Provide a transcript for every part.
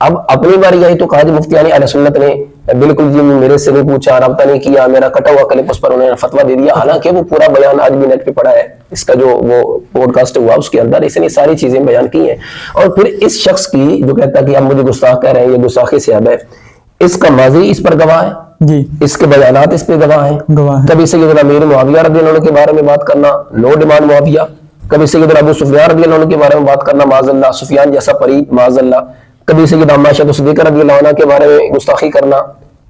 اب اپنی باری آئی تو کہا جی مفتیان اہل سنت نے بالکل جی میرے سے نہیں پوچھا، رابطہ نہیں کیا، میرا کٹا ہوا کلپ اس پر انہوں نے فتویٰ دے دیا، حالانکہ وہ پورا بیان آج بھی نیٹ پہ پڑا ہے، اس کا جو وہ پوڈ کاسٹ ہوا اس کے اندر اس نے ساری چیزیں بیان کی ہیں۔ اور پھر اس شخص کی جو کہتا ہے کہ اب مجھے گستاخ کہہ رہے ہیں، یہ گستاخی سے اب ہے، اس کا ماضی اس پر گواہ ہے جی، اس کے بیانات اس پہ گواہ ہیں۔ کبھی سیدنا امیر معاویہ رضی اللہ عنہ کے بارے میں بات کرنا، نو ڈیمانڈ معاویہ، کبھی سیدنا ابو سفیان رضی اللہ عنہ کے بارے میں بات کرنا، معاذ اللہ، سفیان جیسا پرید معاذ اللہ، کبھی سیدنا عائشہ صدیقہ رضی اللہ عنہ کے بارے میں گستاخی کرنا،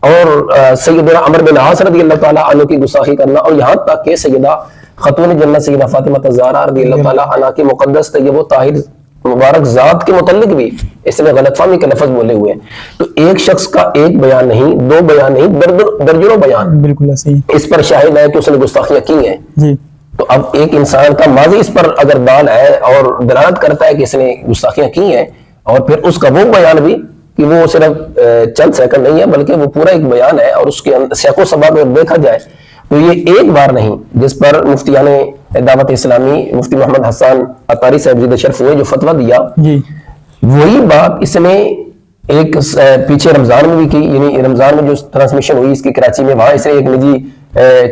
اور سیدنا عمر بن عاص رضی اللہ تعالیٰ عنہ کی گستاخی کرنا، اور یہاں تک کہ سیدہ خاتون جنت سیدہ فاطمہ الزہرا رضی اللہ تعالیٰ عنہ کی مقدس طیب و طاہر مبارک ذات کے متعلق بھی اس میں غلط فہمی کے لفظ بولے ہوئے ہیں۔ تو ایک شخص کا ایک بیان نہیں، دو بیان نہیں، درجنوں بیان بالکل صحیح اس پر شاہد ہے کہ اس نے گستاخیاں کی ہیں۔ جی، تو اب ایک انسان کا ماضی اس پر اگر دال ہے اور دلالت کرتا ہے کہ اس نے گستاخیاں کی ہیں، اور پھر اس کا وہ بیان بھی کہ وہ صرف چند سیکنڈ نہیں ہے بلکہ وہ پورا ایک بیان ہے، اور اس کے سیکوں سبب اگر دیکھا جائے تو یہ ایک بار نہیں جس پر مفتیان دعوت اسلامی مفتی محمد حسان عطاری صاحب زیدہ شرف ہوئے جو فتویٰ دیا، جی، وہی بات اس نے ایک پیچھے رمضان میں بھی کی، یعنی رمضان میں جو ٹرانسمیشن ہوئی اس کی کراچی میں، وہاں اس نے ایک نجی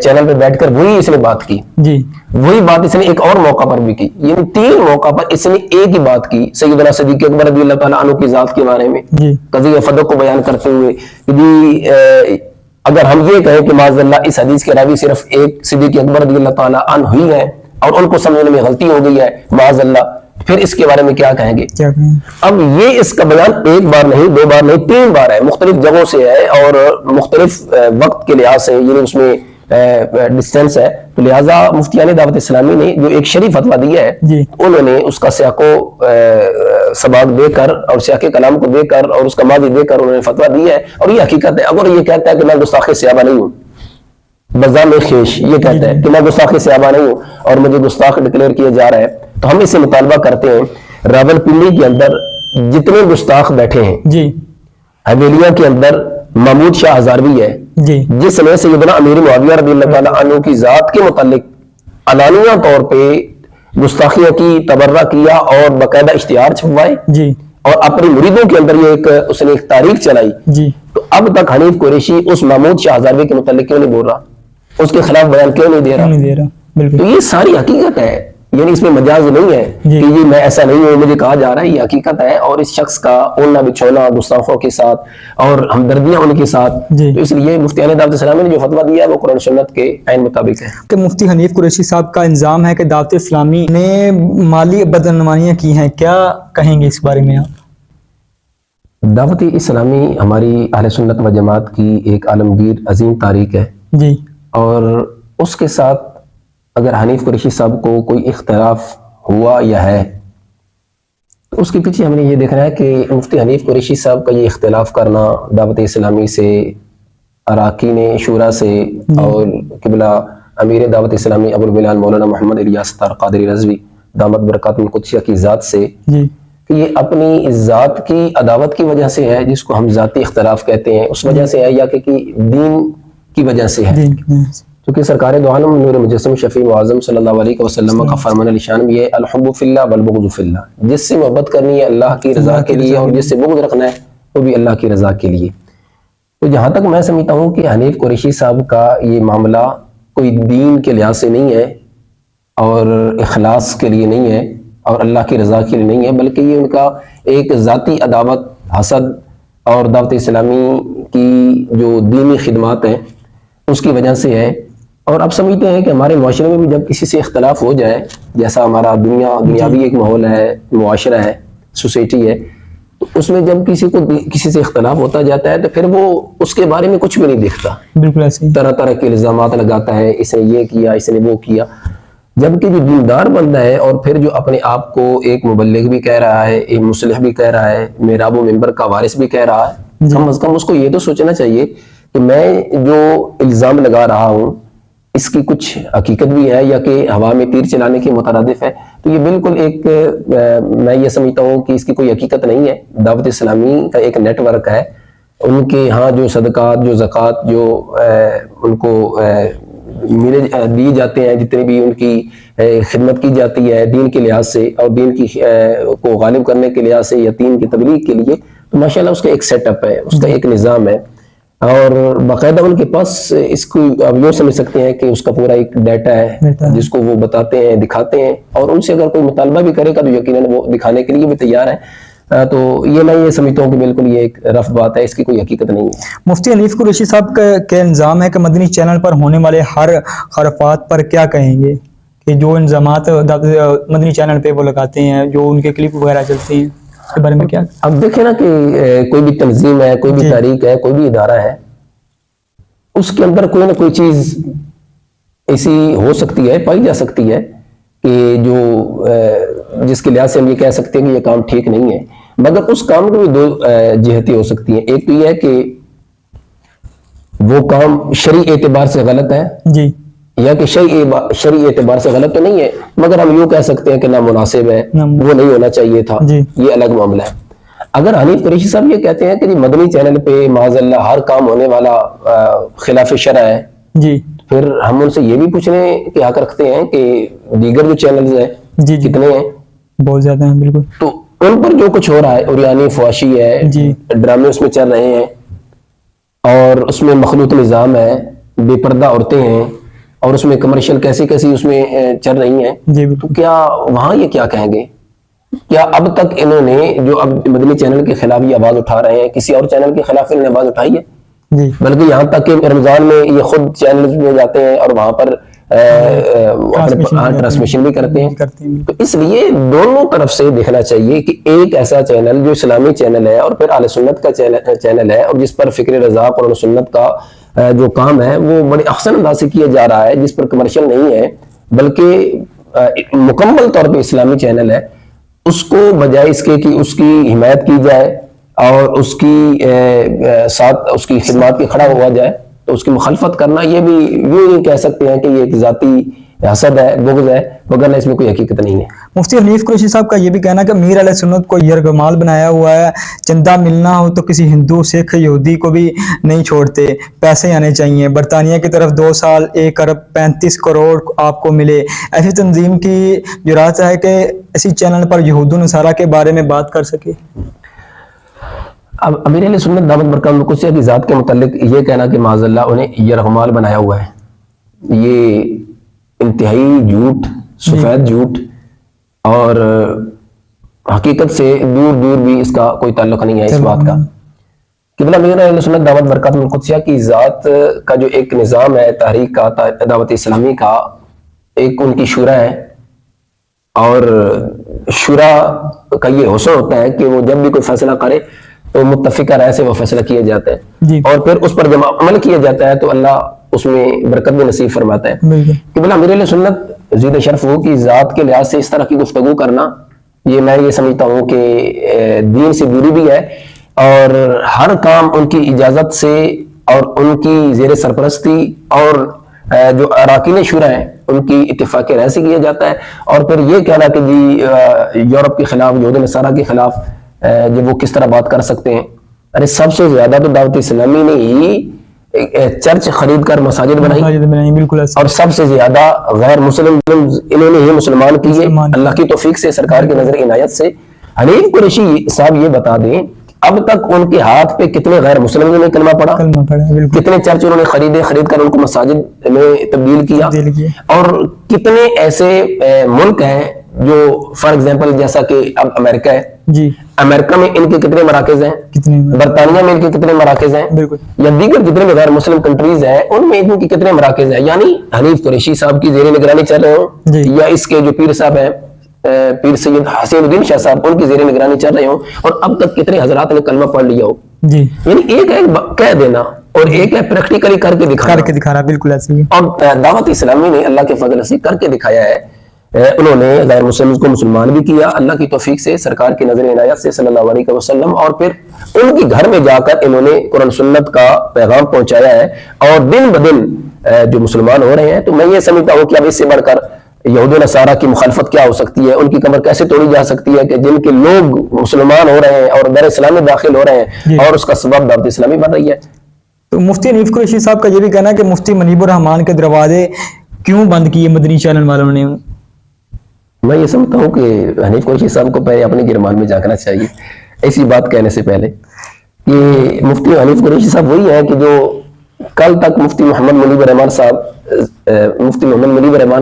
چینل پہ بیٹھ کر وہی اس نے بات کی، جی، وہی بات اس نے ایک اور موقع پر بھی کی، یعنی 3 موقع پر اس نے ایک ہی بات کی سیدنا صدیق اکبر رضی اللہ تعالیٰ عنہ کی ذات کے بارے میں، جی، قضیہ فدق کو بیان کرتے ہوئے کہ جی اگر ہم یہ کہیں کہ معاذ اللہ اس حدیث کے راوی صرف ایک صدیق اکبر رضی اللہ تعالیٰ عنہ ہی ہے اور ان کو سمجھنے میں غلطی ہو گئی ہے معاذ اللہ، پھر اس کے بارے میں کیا کہیں گے؟ کیا کہیں؟ اب یہ اس کا بیان ایک بار نہیں، 2 بار نہیں، 3 بار ہے، مختلف جگہوں سے ہے اور مختلف وقت کے لحاظ سے، یعنی اس میں ڈسٹینس ہے، تو لہٰذا مفتیان دعوت اسلامی نے جو ایک شریف فتویٰ دیا ہے جی، انہوں نے اس کا سیاق و سباق دے کر اور سیاق کلام کو دے کر اور اس کا ماضی دے کر انہوں نے فتویٰ دیا ہے، اور یہ حقیقت ہے۔ اگر یہ کہتا ہے کہ میں گستاخ صحابہ نہیں ہوں، بزام خیش یہ کہتا ہے کہ میں گستاخ صحابہ نہیں ہوں اور مجھے گستاخ ڈکلیئر کیا جا رہا ہے، تو ہم اس سے مطالبہ کرتے ہیں راولپنڈی کے اندر جتنے گستاخ بیٹھے ہیں، جی، حویلیہ کے اندر محمود شاہ ہزاروی ہے جی، جس نے سیدنا امیر معاویہ رضی اللہ تعالیٰ عنہ کی ذات کے متعلق علانیہ طور پہ گستاخیوں کی تبرہ کیا اور باقاعدہ اشتہار چھپوائے، جی، اور اپنی مریدوں کے اندر یہ اس نے ایک تاریخ چلائی، جی، تو اب تک حنیف قریشی اس محمود شاہ ہزاروی کے متعلق کیوں نہیں بول رہا، اس کے خلاف بیان کیوں نہیں دے رہا؟ نہیں دے رہا، بالکل تو یہ ساری حقیقت ہے، یعنی اس میں مجاز نہیں ہے جی، کہ یہ میں ایسا نہیں ہوں مجھے کہا جا رہا ہے، یہ حقیقت ہے، اور اس شخص کا اڑنا بچھونا گستاخوں کے ساتھ اور ہمدردیاں ان کے ساتھ، جی۔ تو اس لیے مفتیان دعوت اسلامی نے جو فتویٰ دیا ہے وہ قرآن سنت کے عین مطابق ہے۔ کہ مفتی حنیف قریشی صاحب کا الزام ہے کہ دعوت اسلامی نے مالی بدعنوانیاں کی ہیں، کیا کہیں گے اس بارے میں آپ؟ دعوت اسلامی ہماری اہل سنت و جماعت کی ایک عالمگیر عظیم تاریخ ہے، جی، اور اس کے ساتھ اگر حنیف قریشی صاحب کو کوئی اختلاف ہوا یا ہے تو اس کے پیچھے ہم نے یہ دیکھنا ہے کہ مفتی حنیف قریشی صاحب کا یہ اختلاف کرنا دعوت اسلامی سے، اراکین شورا سے، اور قبلہ امیر دعوت اسلامی ابو البلال مولانا محمد الیاس طاہر قادری رضوی دامت برکات القدسیہ کی ذات سے، جی، کہ یہ اپنی ذات کی عداوت کی وجہ سے ہے جس کو ہم ذاتی اختلاف کہتے ہیں، اس وجہ سے ہے، یا کہ دین کی وجہ سے ہے، دین کی وجہ سے۔ کیونکہ سرکار دو عالم نور مجسم شفیع معظم صلی اللہ علیہ وسلم کا فرمان نشان بھی ہے الحب فی اللہ والبغض فی اللہ، جس سے محبت کرنی ہے اللہ کی رضا کے لیے اور جس سے بغض رکھنا ہے وہ بھی اللہ کی رضا کے لیے۔ تو جہاں تک میں سمجھتا ہوں کہ حنیف قریشی صاحب کا یہ معاملہ کوئی دین کے لحاظ سے نہیں ہے اور اخلاص کے لیے نہیں ہے اور اللہ کی رضا کے لیے نہیں ہے، بلکہ یہ ان کا ایک ذاتی عداوت، حسد اور دعوت اسلامی کی جو دینی خدمات ہیں اس کی وجہ سے ہے۔ اور اب سمجھتے ہیں کہ ہمارے معاشرے میں بھی جب کسی سے اختلاف ہو جائے، جیسا ہمارا دنیاوی ایک ماحول ہے، معاشرہ ہے، سوسائٹی ہے، تو اس میں جب کسی سے اختلاف ہوتا جاتا ہے تو پھر وہ اس کے بارے میں کچھ بھی نہیں دیکھتا، بالکل ایسے ہی، طرح طرح کے الزامات لگاتا ہے، اس نے یہ کیا، اس نے وہ کیا، جبکہ جو دیندار بندہ ہے اور پھر جو اپنے آپ کو ایک مبلغ بھی کہہ رہا ہے، ایک مصلح بھی کہہ رہا ہے، محراب و منبر کا وارث بھی کہہ رہا ہے، کم از کم اس کو یہ تو سوچنا چاہیے کہ میں جو الزام لگا رہا ہوں اس کی کچھ حقیقت بھی ہے یا کہ ہوا میں تیر چلانے کے مترادف ہے۔ تو یہ بالکل ایک میں یہ سمجھتا ہوں کہ اس کی کوئی حقیقت نہیں ہے۔ دعوت اسلامی کا ایک نیٹ ورک ہے، ان کے ہاں جو صدقات، جو زکوٰۃ، جو ان کو دیے جاتے ہیں، جتنے بھی ان کی خدمت کی جاتی ہے دین کے لحاظ سے اور دین کی کو غالب کرنے کے لحاظ سے یا دین کی تبلیغ کے لیے، تو ماشاءاللہ اس کا ایک سیٹ اپ ہے، اس کا ایک نظام ہے، اور باقاعدہ ان کے پاس اس کو آپ یوں سمجھ سکتے ہیں کہ اس کا پورا ایک ڈیٹا ہے جس کو وہ بتاتے ہیں، دکھاتے ہیں، اور ان سے اگر کوئی مطالبہ بھی کرے گا تو یقیناً وہ دکھانے کے لیے بھی تیار ہے۔ تو یہ میں یہ سمجھتا ہوں کہ بالکل یہ ایک رف بات ہے، اس کی کوئی حقیقت نہیں ہے۔ مفتی حنیف قریشی صاحب کا الزام ہے کہ مدنی چینل پر ہونے والے ہر خرافات پر کیا کہیں گے، کہ جو الزامات مدنی چینل پہ وہ لگاتے ہیں، جو ان کے کلپ وغیرہ چلتے ہیں، اس کے بارے میں کیا؟ اب دیکھیں نا کہ کوئی بھی تنظیم ہے، کوئی بھی تحریک ہے، کوئی بھی ادارہ ہے، اس کے اندر کوئی نہ کوئی چیز ایسی ہو سکتی ہے، پائی جا سکتی ہے کہ جو جس کے لحاظ سے ہم یہ کہہ سکتے ہیں کہ یہ کام ٹھیک نہیں ہے، مگر اس کام کو بھی دو جہتیں ہو سکتی ہیں۔ ایک تو یہ ہے کہ وہ کام شرعی اعتبار سے غلط ہے، جی، یا کہ شرعی اعتبار سے غلط تو نہیں ہے مگر ہم یوں کہہ سکتے ہیں کہ نامناسب ہے، وہ نہیں ہونا چاہیے تھا، یہ الگ معاملہ ہے۔ اگر حنیف قریشی صاحب یہ کہتے ہیں کہ جی مدنی چینل پہ معاذ اللہ ہر کام ہونے والا خلاف شرع ہے، جی، پھر ہم ان سے یہ بھی پوچھنے کے حق رکھتے ہیں کہ دیگر جو چینلز ہیں جی، کتنے ہیں؟ بہت زیادہ ہیں، بالکل۔ تو ان پر جو کچھ ہو رہا ہے، اوریانی فحاشی ہے، جی، ڈرامے اس میں چل رہے ہیں، اور اس میں مخلوط نظام ہے، بے پردہ عورتیں ہیں، اور اس میں کمرشل کیسی اس میں چل رہی ہیں، جی، تو کیا وہاں یہ کیا کہیں گے؟ کیا اب تک انہوں نے جو اب مدنی چینل کے خلاف یہ آواز اٹھا رہے ہیں، کسی اور چینل کے خلاف انہوں نے آواز اٹھائی ہے؟ جی، بلکہ یہاں تک کہ رمضان میں یہ خود چینلز میں جاتے ہیں اور وہاں پر ٹرانسمیشن بھی کرتے ہیں۔ تو اس لیے دونوں طرف سے دیکھنا چاہیے کہ ایک ایسا چینل جو اسلامی چینل ہے اور پھر اہل سنت کا چینل ہے، اور جس پر فکر رضا اور سنت کا جو کام ہے وہ بڑے احسن انداز سے کیا جا رہا ہے، جس پر کمرشل نہیں ہے بلکہ مکمل طور پہ اسلامی چینل ہے، اس کو بجائے اس کے کہ اس کی حمایت کی جائے اور اس کی ساتھ اس کی خدمات کے کھڑا ہوا جائے، تو اس کی مخالفت کرنا یہ بھی یوں کہہ سکتے ہیں کہ یہ ایک ذاتی حسد ہے، بغض ہے، وگرنہ اس میں کوئی حقیقت نہیں ہے۔ مفتی حنیف قریشی صاحب کا یہ بھی کہنا ہے کہ میر علیہ سنت کو یرغمال بنایا ہوا ہے، چندہ ملنا ہو تو کسی ہندو، سکھ، یہودی کو بھی نہیں چھوڑتے، پیسے آنے چاہیے، برطانیہ کی طرف 2 سال 1 ارب 35 کروڑ آپ کو ملے۔ ایسی تنظیم کی جرات ہے کہ اسی چینل پر یہود و نصارہ کے بارے میں بات کر سکے؟ اب امیر اہل سنت دعوت برکات القدسیہ کی ذات کے متعلق یہ کہنا کہ معاذ اللہ انہیں یرغمال بنایا ہوا ہے، یہ انتہائی جھوٹ، سفید جھوٹ، اور حقیقت سے دور دور بھی اس کا کوئی تعلق نہیں ہے اس بات کا۔ قبلہ امیر اہل سنت دعوت برکات القدسیہ کی ذات کا جو ایک نظام ہے تحریک کا، دعوت اسلامی کا، ایک ان کی شورا ہے، اور شورا کا یہ حسن ہوتا ہے کہ وہ جب بھی کوئی فیصلہ کرے تو متفقہ رائے سے وہ فیصلہ کیا جاتا ہے، اور پھر اس پر جب عمل کیا جاتا ہے تو اللہ اس میں برکت بھی نصیب فرماتا ہے۔ قبلہ امیر اہل سنت زید شرف ہو کی ذات کے لحاظ سے اس طرح کی گفتگو کرنا، یہ میں یہ سمجھتا ہوں کہ دین سے دوری بھی ہے، اور ہر کام ان کی اجازت سے اور ان کی زیر سرپرستی اور جو اراکین شورا ہیں ان کی اتفاق رائے سے کیا جاتا ہے۔ اور پھر یہ کہنا کہ جی یورپ کے خلاف، یہود نصارہ کے خلاف جب وہ کس طرح بات کر سکتے ہیں، ارے سب سے زیادہ تو دعوت اسلامی نے ہی چرچ خرید کر مساجد بنائی، بالکل، اور سب سے زیادہ غیر مسلم انہوں نے ہی مسلمان کیے اللہ کی توفیق سے، سرکار کی نظر عنایت سے۔ حنیف قریشی صاحب یہ بتا دیں اب تک ان کے ہاتھ پہ کتنے غیر مسلموں نے کلمہ پڑھا، کتنے چرچ انہوں نے خرید کر ان کو مساجد میں تبدیل کیا، اور کتنے ایسے ملک ہیں جو فار ایگزامپل جیسا کہ اب امریکہ ہے، جی، امریکہ میں ان کے کتنے مراکز ہیں، برطانیہ میں ان کے کتنے مراکز ہیں، یا دیگر جتنے بھی غیر مسلم کنٹریز ہیں ان میں ان کے کتنے مراکز ہیں، یعنی حنیف قریشی صاحب کی زیر نگرانی چل رہے ہوں، یا اس کے جو پیر صاحب ہیں پیر سید حسین الدین شاہ صاحب ان کی زیر نگرانی چل رہے ہوں، اور اب تک کتنے حضرات نے کلمہ پڑھ لیا ہو۔ یعنی ایک ہے کہہ دینا اور ایک ہے پریکٹیکلی کر کے دکھانا، بالکل ایسے ہی۔ اور دعوت اسلامی نے اللہ کے فضل سے کر کے دکھایا ہے، انہوں نے غیر مسلم کو مسلمان بھی کیا اللہ کی توفیق سے، سرکار کی نظر عنایت سے صلی اللہ علیہ وسلم، اور پھر ان کے گھر میں جا کر انہوں نے قرآن سنت کا پیغام پہنچایا ہے، اور دن بدن جو مسلمان ہو رہے ہیں۔ تو میں یہ سمجھتا ہوں کہ اب اس سے بڑھ کر یہود و نصارہ کی مخالفت کیا ہو سکتی ہے، ان کی کمر کیسے توڑی جا سکتی ہے کہ جن کے لوگ مسلمان ہو رہے ہیں اور در اسلام میں داخل ہو رہے ہیں، اور اس کا سبب دعوت اسلامی بن رہی ہے۔ تو مفتی حنیف قریشی صاحب کا یہ بھی کہنا ہے کہ مفتی منیب الرحمان کے دروازے کیوں بند کیے مدنی چینل والوں نے؟ میں یہ سمجھتا ہوں کہ حنیف قریشی صاحب کو پہلے اپنے گرمان میں جھانکنا چاہیے، ایسی بات کہنے سے پہلے کہ مفتی حنیف قریشی صاحب وہی ہیں کہ جو کل تک مفتی محمد منیب الرحمان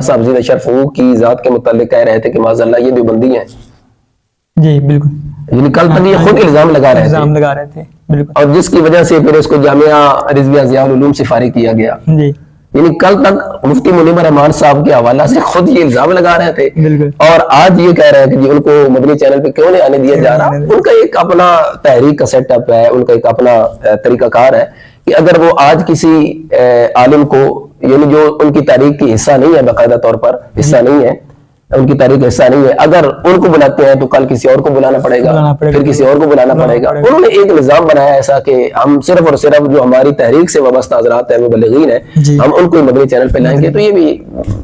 صاحب زیر شرف کی ذات کے متعلق کہہ رہے تھے کہ معاذ اللہ یہ دیوبندی ہیں. جی بالکل. یعنی کل تک یہ خود الزام لگا رہے تھے بالکل. اور جس کی وجہ سے پھر اس کو جامعہ رضویہ ضیاء العلوم سے فارغ کیا گیا. جی یعنی کل تک مفتی منیب الرحمان صاحب کے حوالہ سے خود یہ الزام لگا رہے تھے بالکل. اور آج یہ کہہ رہے ہیں کہ جی ان کو مدنی چینل پہ کیوں نہیں آنے دیا جا رہا. ان کا ایک اپنا تحریک کا سیٹ اپ ہے, ان کا ایک اپنا طریقہ کار ہے کہ اگر وہ آج کسی عالم کو, یعنی جو ان کی تحریک کی حصہ نہیں ہے, باقاعدہ طور پر حصہ نہیں ہے, ان کی تحریک حصہ نہیں ہے, اگر ان کو بلاتے ہیں تو کل کسی اور کو بلانا پڑے گا, پھر کسی اور کو بلانا پڑے گا. انہوں نے ایک نظام بنایا ایسا کہ ہم صرف اور صرف جو ہماری تحریک سے وابستہ حضرات ہیں, مبلغین ہیں, ہم ان کو مدنی چینل پہ لائیں گے. تو یہ بھی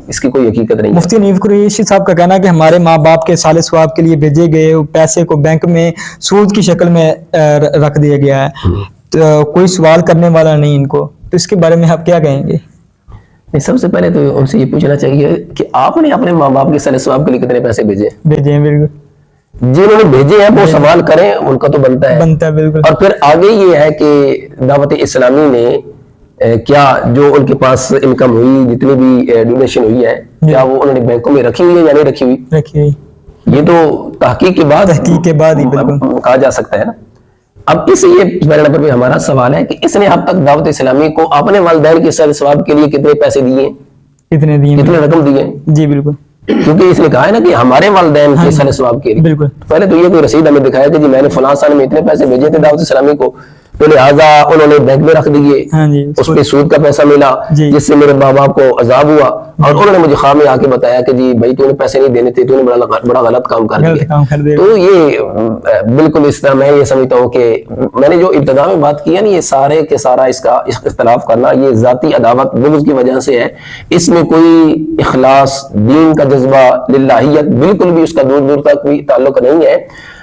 اس کی کوئی حقیقت نہیں ہے. مفتی حنیف قریشی صاحب کا کہنا ہے کہ ہمارے ماں باپ کے سال ثواب کے لیے بھیجے گئے پیسے کو بینک میں سود کی شکل میں رکھ دیا گیا ہے, تو کوئی سوال کرنے والا نہیں ان کو, تو اس کے بارے میں آپ کیا کہیں گے؟ سب سے پہلے تو ان سے یہ پوچھنا چاہیے کہ آپ نے اپنے ماں باپ کے سال ثواب کے لیے کتنے پیسے بھیجے ہیں؟ بالکل. جنہوں نے بھیجے ہیں وہ سوال کریں, ان کا تو بنتا ہے بالکل. اور پھر آگے یہ ہے کہ دعوت اسلامی نے کیا جو ان کے پاس انکم ہوئی, جتنی بھی ڈونیشن ہوئی ہے, کیا وہ انہوں نے بینکوں میں رکھی ہوئی ہے یا نہیں رکھی ہوئی, یہ تو تحقیق کے بعد ہی کہا جا سکتا ہے نا. اب اس یہ پہلے نمبر پہ ہمارا سوال ہے کہ اس نے اب تک دعوت اسلامی کو اپنے والدین کے سال ثواب کے لیے کتنے پیسے دیے, کتنے رقم دیے؟ جی بالکل. کیونکہ اس نے کہا ہے نا کہ ہمارے والدین کے سال ثواب کے لیے. بالکل. پہلے تو یہ کوئی رسید ہمیں دکھایا کہ جی میں نے فلاں سال میں اتنے پیسے بھیجے تھے دعوت اسلامی کو, تو لہٰذا انہوں نے بینک میں رکھ دیے, اس پہ سود کا پیسہ ملا, جس سے میرے ماں باپ کو عذاب ہوا, اور انہوں نے مجھے خواہ میں آ کے بتایا کہ جی بھائی تو نے پیسے نہیں دینے تھے, تو نے بڑا غلط کام کر دیا. تو یہ بالکل اس طرح میں یہ سمجھتا ہوں کہ میں نے جو ابتدا میں بات کی ہے نا, یہ سارے کے سارا اس کا اختلاف کرنا یہ ذاتی عداوت بغض کی وجہ سے ہے. اس میں کوئی اخلاص, دین کا جذبہ, للہیت بالکل بھی اس کا دور دور تک کوئی تعلق نہیں ہے,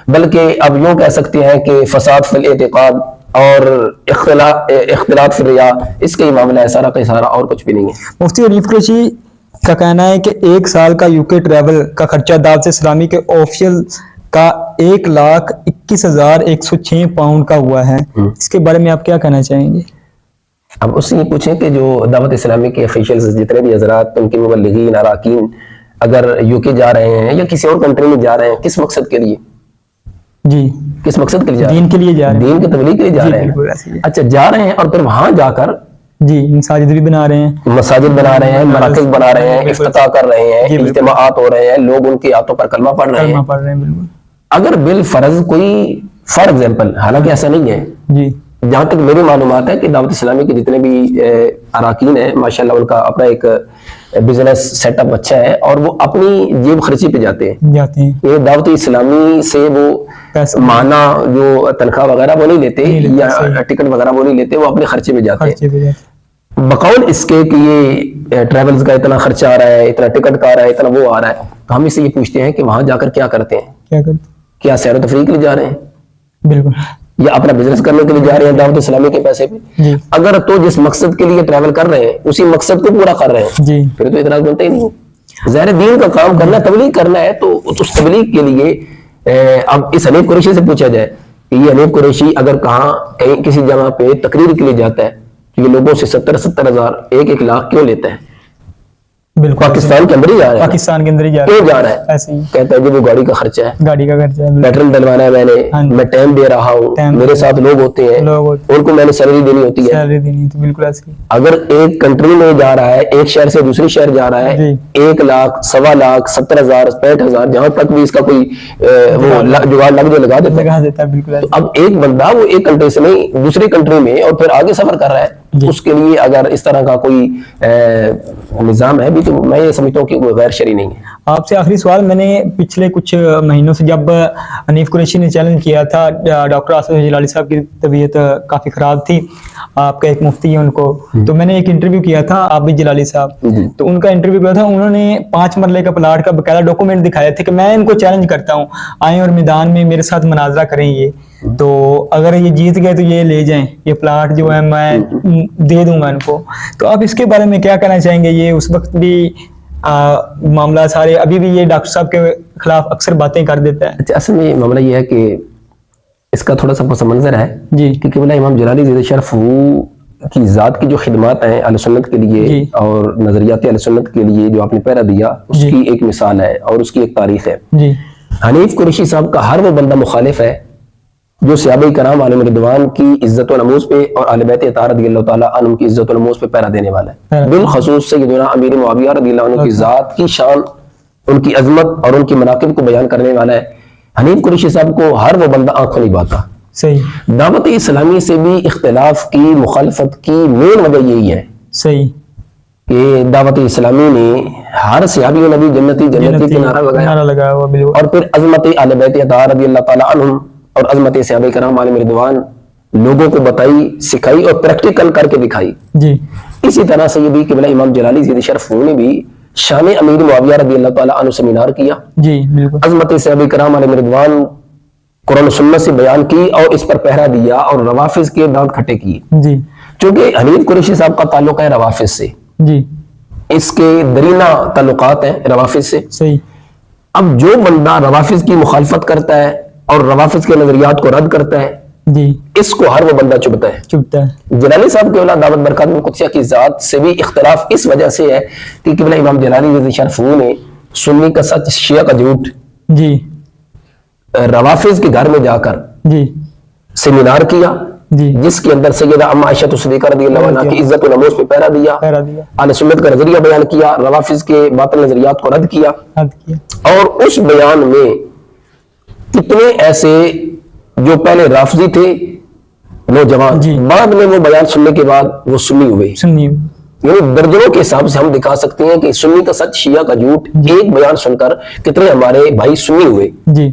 بلکہ اب یوں کہہ سکتے ہیں کہ فساد فی الاعتقاد اور اختلاط فی الریا, اس کا ہی معاملہ ہے سارا کا سارا, اور کچھ بھی نہیں ہے. مفتی حنیف قریشی کا کہنا ہے کہ 1 سال کا UK ٹریول کا خرچہ دعوت اسلامی کے آفیشل کا 1,21,106 پاؤنڈ کا ہوا ہے. اس کے بارے میں آپ کیا کہنا چاہیں گے؟ اب اس سے یہ پوچھیں کہ جو دعوت اسلامی کے افیشلز جتنے بھی حضرات, ان کے مبلغین اراکین اگر UK جا رہے ہیں یا کسی اور کنٹری میں جا رہے ہیں, کس مقصد کے لیے؟ جی کس مقصد کے لیے جا رہے ہیں؟ دین کے لیے جا رہے ہیں, دین کی تبلیغ کے لیے جا رہے ہیں. اچھا, جا رہے ہیں اور پھر وہاں جا کر جی مساجد بھی بنا رہے ہیں, مساجد بنا رہے ہیں, مراکز بنا رہے ہیں, افتتاح کر رہے ہیں, اجتماعات ہو رہے ہیں, لوگ ان کے ہاتھوں پر کلمہ پڑھ رہے ہیں. بالکل. اگر بالفرض کوئی فار ایگزامپل, حالانکہ ایسا نہیں ہے, جی جہاں تک میری معلومات ہے کہ دعوت اسلامی کے جتنے بھی اراکین ہیں ماشاءاللہ ان کا اپنا ایک بزنس سیٹ اپ اچھا ہے, اور وہ اپنی جیب خرچی پہ جاتے ہیں. یہ دعوت اسلامی سے وہ مانا جو تنخواہ وغیرہ وہ نہیں لیتے یا ٹکٹ وغیرہ وہ نہیں لیتے, وہ اپنے خرچے پہ جاتے ہیں. بقول اس کے کہ یہ ٹریولز کا اتنا خرچہ آ رہا ہے, اتنا ٹکٹ کا آ رہا ہے, اتنا وہ آ رہا ہے, تو ہم اس سے یہ پوچھتے ہیں کہ وہاں جا کر کیا کرتے ہیں؟ کیا سیر و تفریح کے لیے جا رہے ہیں؟ بالکل. یا اپنا بزنس کرنے کے لیے جا رہے ہیں دعوت اسلامی کے پیسے پہ؟ اگر تو جس مقصد کے لیے ٹریول کر رہے ہیں اسی مقصد کو پورا کر رہے ہیں, پھر تو اعتراض بنتا ہی نہیں. ظاہر دین کا کام کرنا, تبلیغ کرنا ہے, تو اس تبلیغ کے لیے اب اس حنیف قریشی سے پوچھا جائے کہ یہ حنیف قریشی اگر کہاں کہیں کسی جگہ پہ تقریر کے لیے جاتا ہے تو یہ لوگوں سے 70,000 1 لاکھ کیوں لیتا ہے؟ پاکستان کے اندر ہی جا رہا ہے, پاکستان کے اندر ہی کیوں جا رہا ہے؟ ایسے ہی کہتا ہے کہ وہ گاڑی کا خرچہ ہے, گاڑی کا خرچہ ہے, پیٹرول ڈلوانا ہے, میں ٹائم دے رہا ہوں, میرے ساتھ لوگ ہوتے ہیں, ان کو میں نے سیلری دینی ہوتی ہے. بالکل ایسے. اگر ایک کنٹری میں جا رہا ہے, ایک شہر سے دوسری شہر جا رہا ہے, 1 لاکھ, 1.25 لاکھ, 70,000, 65,000, جہاں تک بھی اس کا کوئی وہ جگاڑ لگا دیتا ہے. تو اب ایک بندہ وہ ایک کنٹری سے نہیں دوسری کنٹری میں اور پھر آگے سفر کر رہا ہے, اس کے لیے اگر اس طرح کا کوئی نظام ہے بھی تو میں یہ سمجھتا ہوں کہ وہ غیر شرعی نہیں ہے. آپ سے آخری سوال, میں نے پچھلے کچھ مہینوں سے جب حنیف قریشی نے چیلنج کیا تھا, ڈاکٹر آصف جلالی صاحب کی طبیعت کافی خراب تھی, آپ کا ایک مفتی ہے ان کو, تو میں نے ایک انٹرویو کیا تھا عابد جلالی صاحب, تو ان کا انٹرویو کیا تھا, انہوں نے 5 مرلے کا پلاٹ کا باقاعدہ ڈاکومنٹ دکھایا تھے کہ میں ان کو چیلنج کرتا ہوں, آئیں اور میدان میں میرے ساتھ مناظرہ کریں, یہ تو اگر یہ جیت گئے تو یہ لے جائیں, یہ پلاٹ جو ہے میں دے دوں گا ان کو. تو آپ اس کے بارے میں کیا کہنا چاہیں گے؟ یہ اس وقت بھی معاملہ سارے ابھی بھی یہ ڈاکٹر صاحب کے خلاف اکثر باتیں کر دیتا ہے. اچھا, اصل میں معاملہ یہ ہے کہ اس کا تھوڑا سا پس منظر ہے جی کہ قبلہ امام جلالی زیدہ شرف کی ذات کی جو خدمات ہیں اہل سنت کے لیے جی اور نظریات اہل سنت کے لیے جو آپ نے پہرا دیا اس جی کی ایک مثال ہے اور اس کی ایک تاریخ ہے. جی حنیف قریشی صاحب کا ہر وہ بندہ مخالف ہے جو صحابہ کرام علیہ رضوان کی عزت و نموز پہ اور اہل بیت اطہار رضی اللہ تعالیٰ عنہ کی عزت و نموز پہ پہرا دینے والا ہے. بالخصوص سیدنا امیر معاویہ رضی اللہ عنہ کی ذات کی شان، ان کی عظمت اور ان کی مناقب کو بیان کرنے والا ہے. حنیف قریشی صاحب کو ہر وہ بندہ آنکھوں نہیں باتا. صحیح دعوت اسلامی سے بھی اختلاف کی مخالفت کی مین وجہ یہی ہے صحیح کہ دعوت اسلامی نے ہر صحابی نبی جنتی جنتی کا نعرہ لگایا نعرہ لگایا ہوا بالکل. اور پھر عظمت اہل بیت اطہار رضی اللہ تعالیٰ عنہم اور عظمت صحابہ کرام علیہ رضوان لوگوں کو بتائی، سکھائی اور پریکٹیکل کر کے دکھائی. جی اسی طرح سے یہ بھی قبلہ امام جلالی زیدہ شرف نے بھی شان امیر معاویہ رضی اللہ تعالیٰ عنہ سیمینار کیا، جی بالکل. عظمت صحابہ کرام علیہ رضوان قرآن و سنت سے بیان کی اور اس پر پہرا دیا اور روافظ کے دانت کھٹے کیے. جی چونکہ حنیف قریشی صاحب کا تعلق ہے روافظ سے، جی اس کے درینہ تعلقات ہیں روافظ سے. صحیح. اب جو بندہ روافظ کی مخالفت کرتا ہے اور روافظ کے نظریات کو رد کرتا ہے جی اس کو ہر وہ بندہ چبھتا ہے. چبھتا ہے. جلالی صاحب کے اولاد دعوت برکات القدسیہ کی ذات سے بھی اختلاف اس وجہ سے ہے کہ قبلہ امام جلالی زیدہ شرف نے سنی کا سچ شیعہ کا جھوٹ جی روافظ کے گھر میں جا کر جی سیمینار کیا جی جس کے اندر سیدہ اما عائشہ صدیقہ رضی اللہ عنہا کی عزت و نموز پہ پہرا دیا، پہرا دیا. اہل سنت کا نظریہ بیان کیا، روافظ کے باطل نظریات کو رد کیا. حد کیا. اور اس بیان میں کتنے ایسے جو پہلے رافضی تھے نوجوان جی. بعد میں وہ بیان سننے کے بعد وہ سنی ہوئے. سنی. یعنی درجنوں کے حساب سے ہم دکھا سکتے ہیں کہ سنی کا سچ شیعہ کا جھوٹ ایک بیان سن کر کتنے ہمارے بھائی سنی ہوئے. جی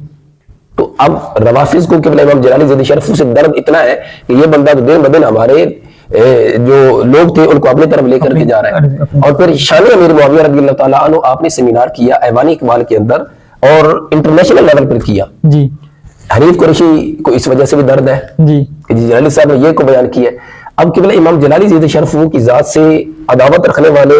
تو اب روافظ کو قبلہ امام جلالی زیدہ شرف سے درد اتنا ہے کہ یہ بندہ دن بدن ہمارے جو لوگ تھے ان کو اپنی طرف لے کر کے جا رہا ہے. اور پھر شان امیر معاویہ رضی اللہ تعالیٰ عنہ آپ نے سیمینار کیا ایوانی اقبال کے اندر اور انٹرنیشنل لیول پر کیا. جی حنیف قریشی کو اس وجہ سے بھی درد ہے جی کہ جلالی صاحب نے یہ کو بیان کیا ہے. اب قبلہ امام جلالی زیدہ شرف کی ذات سے عداوت رکھنے والے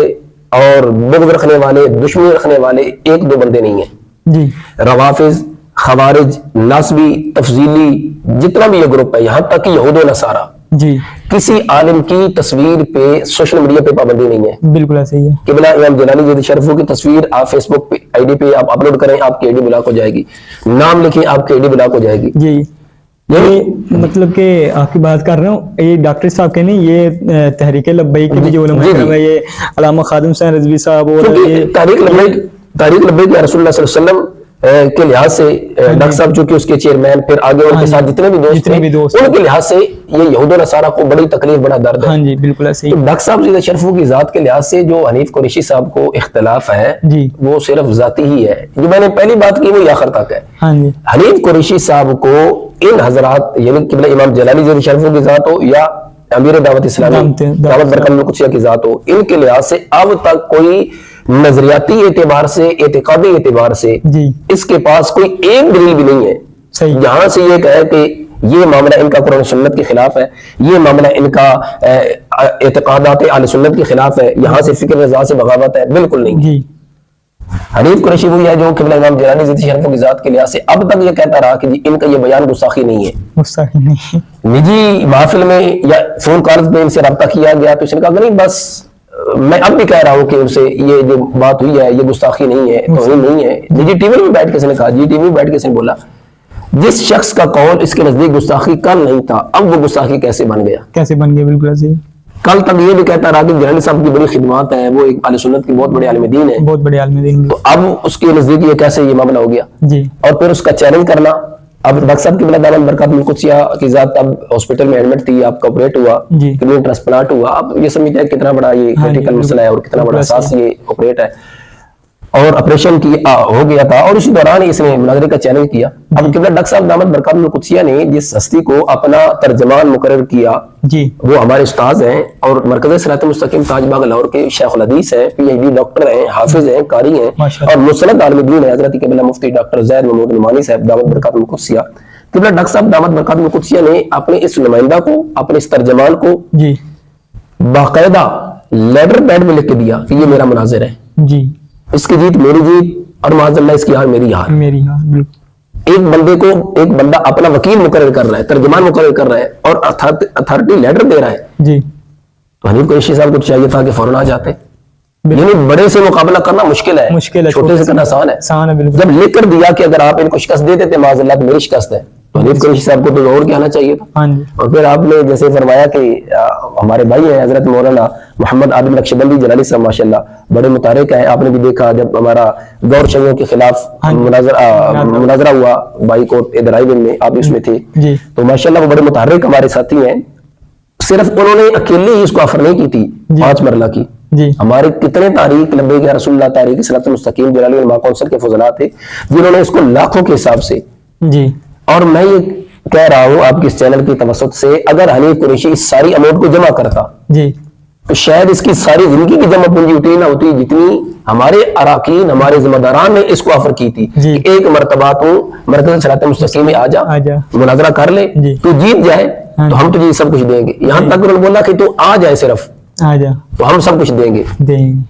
اور بغض رکھنے والے، دشمنی رکھنے والے ایک دو بندے نہیں ہیں. جی روافظ، خوارج، ناصبی، تفضیلی، جتنا بھی یہ گروپ ہے یہاں تک کہ یہود و نصارہ، جی کسی عالم کی تصویر پہ سوشل میڈیا پہ پابندی نہیں ہے. بالکل ایسے ہی ہے. قبلہ امام جلالی زیدہ شرف کی تصویر آپ فیس بک پہ آئی ڈی پہ آپ اپلوڈ کریں، آپ کی آئی ڈی بلاک ہو جائے گی. نام لکھیں، آپ کی آئی ڈی بلاک ہو جائے گی. جی یہ مطلب کہ آپ کی بات کر رہا ہوں، یہ ڈاکٹر صاحب کے نہیں، یہ تحریک لبیک کے بھی جو علماء کرام ہے، یہ علامہ خادم حسین رضوی صاحب اور یہ تاریخ لبیک یا رسول اللہ صلی اللہ علیہ وسلم کے لحاظ سے ڈاکٹر صاحب جو کہ اس کے چیئرمین، پھر آگے ان کے ساتھ جتنے بھی دوست ہیں ان کے لحاظ سے یہ یہود و نصارہ کو بڑی تکلیف، بڑا درد ہے. ہاں جی بالکل ایسے ہی. ڈاکٹر صاحب زیدہ شرف کی ذات کے لحاظ سے جو حنیف قریشی صاحب کو اختلاف ہے جی وہ صرف ذاتی ہی ہے. جو میں نے پہلی بات کی وہ آخر تک ہے. ہاں جی حنیف قریشی صاحب کو ان حضرات یعنی قبلہ امام جلالی زیدہ شرف کی ذات ہو یا امیر دعوت اسلامی دعوت برکات القدسیہ کی ذات ہو، ان کے لحاظ سے اب تک کوئی نظریاتی اعتبار سے، اعتقادی اعتبار سے جی اس کے پاس کوئی ایک دلیل بھی نہیں ہے صحیح. جہاں سے یہ کہے کہ یہ معاملہ ان کا قرآن سنت کے خلاف ہے، یہ معاملہ ان کا اعتقادات اہل سنت کے خلاف ہے، یہاں سے فکر رضا سے بغاوت ہے، بالکل نہیں. جی حنیف قریشی وہی ہے جو قبلہ امام جلالی زیدہ شرف کی ذات کے لحاظ سے اب تک یہ کہتا رہا کہ ان کا یہ بیان گستاخی نہیں ہے. مستحیل نہیں. نجی محفل میں یا فون کالز میں ان سے رابطہ کیا گیا تو اس نے کہا کہ نہیں بس میں اب بھی کہہ رہا ہوں کہ ان سے یہ جو بات ہوئی ہے یہ گستاخی نہیں ہے، توہین نہیں ہے. نجی ٹی وی میں بیٹھ کے اس نے کہا، جی ٹی وی میں بیٹھ کے اس نے بولا جس شخص کا قول اس کے نزدیک گستاخی کل نہیں تھا اب وہ گستاخی کیسے بن گیا. کیسے بن گیا. بالکل ایسے ہی. کل تک یہ بھی کہتا رہا کہ جلالی صاحب کی بڑی خدمات ہیں، وہ ایک اہل سنت کی بہت بڑے عالم دین ہے، بہت بڑے عالم دین. تو اب اس کے نزدیک یہ کیسے یہ معاملہ ہو گیا. جی اور پھر اس کا چیلنج کرنا. اب ڈاکٹر صاحب کی دعوت برکات القدسیہ کی ذات اب ہاسپٹل میں ایڈمٹ تھی، آپ کا آپریٹ ہوا، جی کڈنی ٹرانسپلانٹ ہوا. اب یہ سمجھتے ہیں کتنا بڑا یہ کریٹیکل مسئلہ ہے اور کتنا بڑا حساس یہ آپریٹ ہے اور آپریشن کی ہو گیا تھا. اور اسی دوران اس نے مناظرے کا چیلنج کیا. اب قبلہ ڈاکٹر صاحب دعوت برکات القدسیہ نے جس ہستی کو اپنا ترجمان مقرر کیا جی وہ ہمارے استاذ ہیں اور مرکز صراط مستقیم تاج باغ لاہور کے شیخ الحدیث ہیں، پی ایچ ڈی ڈاکٹر ہیں، حافظ ہیں، قاری ہیں اور مسند عالم دین ہیں، حضرت قبلہ مفتی ڈاکٹر زید محمود نعمانی صاحب دعوت برکات القدسیہ. قبلہ ڈاکٹر صاحب دعوت برکات القدسیہ نے اپنے اس نمائندہ کو، اپنے اس ترجمان کو جی باقاعدہ لیٹر پیڈ میں لکھ کے دیا کہ یہ میرا مناظر ہے، جی اس کی جیت میری جیت اور معاذ اللہ اس کی ہار میری ہار. میری. ہاں بالکل. ایک بندہ اپنا وکیل مقرر کر رہا ہے, ترجمان مقرر کر رہا ہے اور اتھارٹی لیٹر دے رہا ہے, جی تو حنیف قریشی صاحب کو چاہیے تھا کہ فوراً آ جاتے. یعنی بڑے سے مقابلہ کرنا مشکل ہے, چھوٹے سے کرنا آسان ہے. جب لکھ کر دیا کہ اگر آپ ان کو شکست دے دیتے معاذ اللہ تو میری شکست ہے, تو حنیف قریشی صاحب کو تو اور کیا آنا چاہیے تھا. اور پھر آپ نے جیسے فرمایا کہ ہمارے بھائی ہیں حضرت مولانا محمد عادل نقشبندی جلالی صاحب ماشاءاللہ بڑے متحرک ہیں. آپ نے بھی دیکھا جب ہمارا گور شیعوں کے خلاف مناظرہ ہوا بائی کورٹ ادرائی میں, آپ اس میں تھے, تو ماشاءاللہ وہ بڑے متحرک ہمارے ساتھی ہیں. صرف انہوں نے اکیلے ہی اس کو آفر نہیں کی تھی 5 مرلہ کی. ہمارے کتنے تاریخ لبیک یا رسول اللہ تاریخ صراط المستقیم جلالی علماء کونسل کے فضلاء تھے جنہوں نے اس کو لاکھوں کے حساب سے. اور میں یہ کہہ رہا ہوں آپ کی اس چینل کی توسط سے, اگر حنیف قریشی اس ساری اماؤنٹ کو جمع کرتا تو شاید اس کی ساری زندگی کی جمع پونجی اتنی نہ ہوتی جتنی ہمارے اراکین ہمارے ذمہ داران نے اس کو آفر کی تھی. ایک مرتبہ تو مرکز صراط المستقیم میں آ جا, مناظرہ کر لے, تو جیت جائے تو ہم تجھے سب کچھ دیں گے. یہاں تک انہوں نے بولا کہ تو آ جائے صرف تو ہم سب کچھ دیں گے,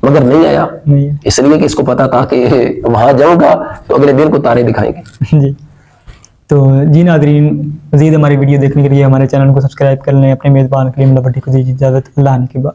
مگر نہیں آیا. اس لیے کہ اس کو پتا تھا کہ وہاں جاؤں گا تو اگلے دن کو تارے دکھائیں گے. تو جی ناظرین, مزید ہماری ویڈیو دیکھنے کے لیے ہمارے چینل کو سبسکرائب کر لیں. اپنے میزبان کریم اللہ بھٹی کو دیجیے اجازت. اللہ کے بعد.